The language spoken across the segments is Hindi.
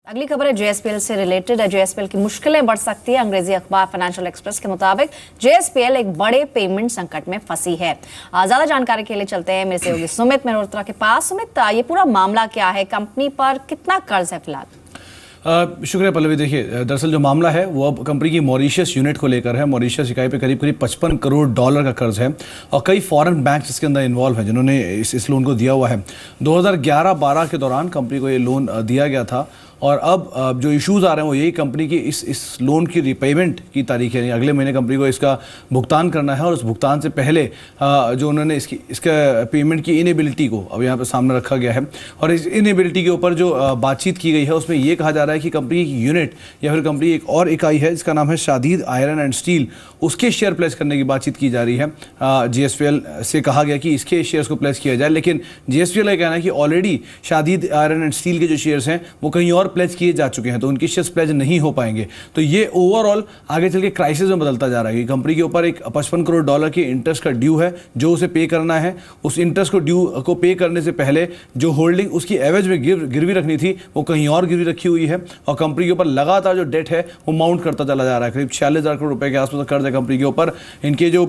अगली खबर है जेएसपीएल से रिलेटेड है। जेएसपीएल की मुश्किलें बढ़ सकती है। अंग्रेजी अखबार फाइनेंशियल एक्सप्रेस के मुताबिक जेएसपीएल एक बड़े पेमेंट संकट में फंसी है। ज्यादा जानकारी के लिए चलते हैं मेरे सहयोगी सुमित मेहरोत्रा के पास। सुमित, ये पूरा मामला क्या है? कंपनी पर कितना कर्ज है फिलहाल? शुक्रिया पल्लवी। देखिए, दरअसल जो मामला है वो अब कंपनी की मॉरिशस यूनिट को लेकर है। मॉरिशस इकाई पे करीब करीब 55 करोड़ डॉलर का कर्ज है और कई फॉरेन बैंक इसके अंदर इन्वॉल्व है जिन्होंने इस लोन को दिया हुआ है। 2011-12 के दौरान कंपनी को ये लोन दिया गया था और अब जो इश्यूज आ रहे हैं वो यही कंपनी की इस लोन की रिपेमेंट की तारीख है। अगले महीने कंपनी को इसका भुगतान करना है और उस भुगतान से पहले जो उन्होंने इसका पेमेंट की इनेबिलिटी को अब यहाँ पे सामने रखा गया है और इस इनेबिलिटी के ऊपर जो बातचीत की गई है उसमें ये कहा जा रहा है कि कंपनी की यूनिट या फिर कंपनी एक और इकाई है जिसका नाम है शादीद आयरन एंड स्टील, उसके शेयर प्लेस करने की बातचीत की जा रही है। जेएसपीएल से कहा गया कि इसके शेयर्स को प्लेस किया जाए, लेकिन जेएसपीएल का कहना है कि ऑलरेडी शादीद आयरन एंड स्टील के जो शेयर्स हैं वो कहीं और प्लेज किए जा चुके हैं, तो उनके शेयर्स प्लेज नहीं हो पाएंगे। तो ये ओवरऑल आगे चल के क्राइसिस में बदलता जा रहा है कि कंपनी के ऊपर एक 55 करोड़ डॉलर की इंटरेस्ट का ड्यू है जो उसे पे करना है। उस इंटरेस्ट को ड्यू को पे करने से पहले जो होल्डिंग उसकी एवज में गिरवी रखनी थी वो कहीं और गिरवी रखी हुई है और कंपनी के ऊपर लगातार जो डेट है वो माउंट करता चला जा रहा है। करीब 46,000 करोड़ रुपए के आसपास कर्ज है कंपनी के ऊपर। इनके जो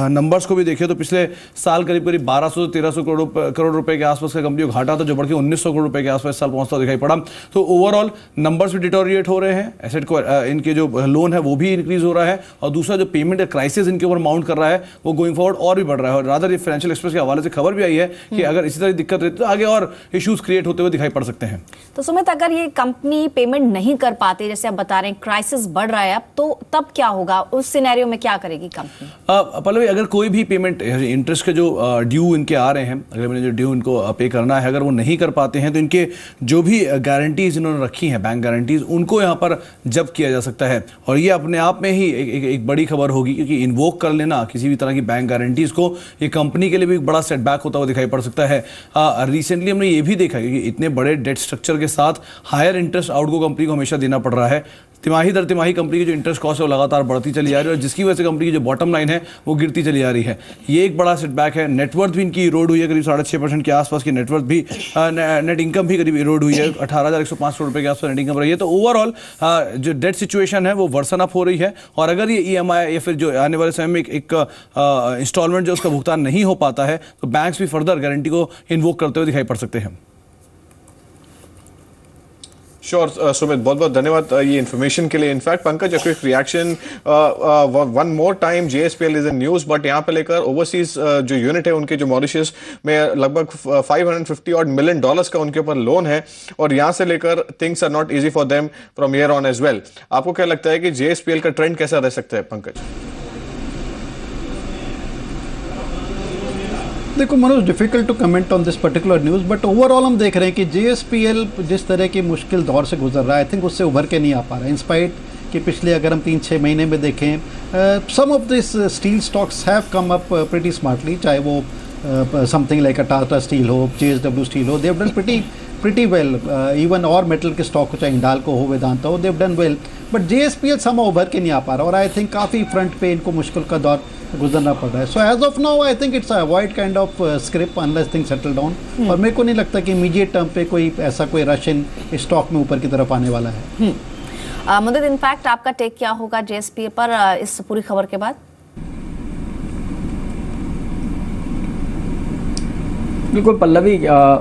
नंबर्स को भी देखें तो पिछले साल करीब 1200 से 1300 करोड़ रुपए के आसपास का कंपनी को घाटा था, जो बढ़ के 1900 करोड़ रुपए के आसपास साल पहुंचता दिखाई पड़ा। तो ओवरऑल नंबर्स भी डिटोरिएट हो रहे हैं, एसेट को इनके जो लोन है वो भी इंक्रीज हो रहा है और दूसरा जो पेमेंट क्राइसिस इनके ऊपर माउंट कर रहा है वो गोइंग फॉरवर्ड और भी बढ़ रहा है। और रादर ये फाइनेंशियल एक्सप्रेस के हवाले से खबर भी आई है कि अगर इसी तरह दिक्कत रहती तो आगे और इश्यूज क्रिएट होते हुए दिखाई पड़ सकते हैं। तो सुमित, अगर ये कंपनी पेमेंट नहीं कर पाती, जैसे आप बता रहे हैं क्राइसिस बढ़ रहा है अब, तो तब क्या होगा? उस सिनेरियो में क्या करेगी कंपनी? पल्लवी, अगर कोई भी पेमेंट इंटरेस्ट के जो ड्यू इनके आ रहे हैं, अगर मैंने जो ड्यू इनको पे करना है, अगर वो नहीं कर पाते हैं तो इनके जो भी गारंटीज इन्होंने रखी हैं, बैंक गारंटीज, उनको यहाँ पर जब्त किया जा सकता है। और ये अपने आप में ही एक बड़ी खबर होगी क्योंकि इन्वोक कर लेना किसी भी तरह की बैंक गारंटीज को ये कंपनी के लिए भी एक बड़ा सेटबैक होता हुआ दिखाई पड़ सकता है। रिसेंटली हमने ये भी देखा कि इतने बड़े डेट स्ट्रक्चर के साथ हायर इंटरेस्ट आउट को कंपनी को हमेशा देना पड़ रहा है। तिमाही दर तिमाही कंपनी की जो इंटरेस्ट कॉस्ट है वो लगातार बढ़ती चली जा रही है और जिसकी वजह से कंपनी की जो बॉटम लाइन है वो गिरती चली जा रही है। ये एक बड़ा सेटबैक है। नेटवर्थ भी इनकी इरोड हुई है, करीब 6.5% के आसपास की नेटवर्थ भी, नेट इनकम भी करीब इरोड हुई है, 18,105 करोड़ रुपए के आसपास नेट इनकम रही है। तो ओवरऑल जो डेट सिचुएशन है वो वर्सन अप हो रही है और अगर ये ईएमआई या फिर जो आने वाले समय में एक इंस्टॉलमेंट जो उसका भुगतान नहीं हो पाता है तो बैंक्स भी फर्दर गारंटी को इन्वोक करते हुए दिखाई पड़ सकते हैं। श्योर सुमित, बहुत बहुत धन्यवाद ये इन्फॉर्मेशन के लिए। In fact Pankaj, a quick reaction, one more time JSPL is in news, but यहाँ पे लेकर ओवरसीज जो यूनिट है उनके जो मॉरिशस में लगभग 550 ऑड मिलियन डॉलर्स का उनके ऊपर लोन है और यहाँ से लेकर things are not easy for them from here on as well. आपको क्या लगता है कि जेएसपीएल का ट्रेंड कैसा रह सकता है पंकज? देखो Manoj, difficult to comment on this particular news, but overall हम देख रहे हैं कि जेएसपीएल जिस तरह की मुश्किल दौर से गुजर रहा है, आई थिंक उससे उभर के नहीं आ पा रहा है। इंस्पाइट कि पिछले अगर हम 3-6 महीने में देखें, some of this steel stocks have come up pretty smartly, चाहे वो something like a Tata steel हो, जेएसडब्ल्यू स्टील हो, they have done pretty well, even और मेटल के स्टॉक हो, चाहे इंडाल्को हो, वेदांता हो, they have done well, but JSPL सम उभर के नहीं आ पा रहा और आई थिंक काफ़ी फ्रंट पे इनको मुश्किल का दौर गुजरना पड़ रहा है। So as of now I think it's a avoid kind of script unless thing settle down और मेरे को नहीं लगता कि इमीडिएट टर्म पे कोई ऐसा कोई रश इन स्टॉक में ऊपर की तरफ आने वाला है। मुदत, इनफैक्ट आपका टेक क्या होगा जेएसपीएल पर इस पूरी खबर के बाद? बिल्कुल पल्लवी,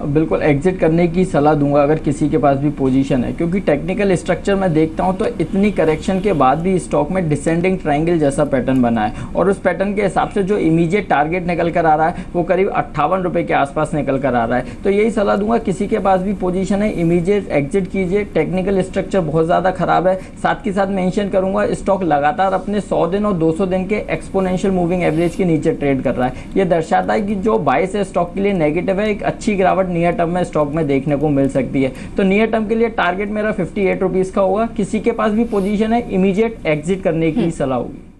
बिल्कुल एग्जिट करने की सलाह दूंगा अगर किसी के पास भी पोजीशन है, क्योंकि टेक्निकल स्ट्रक्चर में देखता हूं तो इतनी करेक्शन के बाद भी स्टॉक में डिसेंडिंग ट्रायंगल जैसा पैटर्न बना है और उस पैटर्न के हिसाब से जो इमीडिएट टारगेट निकल कर आ रहा है वो करीब 58 रुपये के आसपास निकल कर आ रहा है। तो यही सलाह दूंगा, किसी के पास भी पोजीशन है इमीडिएट एग्जिट कीजिए। टेक्निकल स्ट्रक्चर बहुत ज़्यादा खराब है। साथ के साथ मेंशन करूंगा, स्टॉक लगातार अपने 100 दिन और 200 दिन के एक्सपोनेंशियल मूविंग एवरेज के नीचे ट्रेड कर रहा है। ये दर्शाता है कि जो बाइस है स्टॉक के लिए नेगेटिव है, एक अच्छी गिरावट नियर टर्म में स्टॉक में देखने को मिल सकती है। तो नियर टर्म के लिए टारगेट मेरा 58 रुपीज़ का होगा। किसी के पास भी पोजीशन है इमीडिएट एग्जिट करने की सलाह होगी।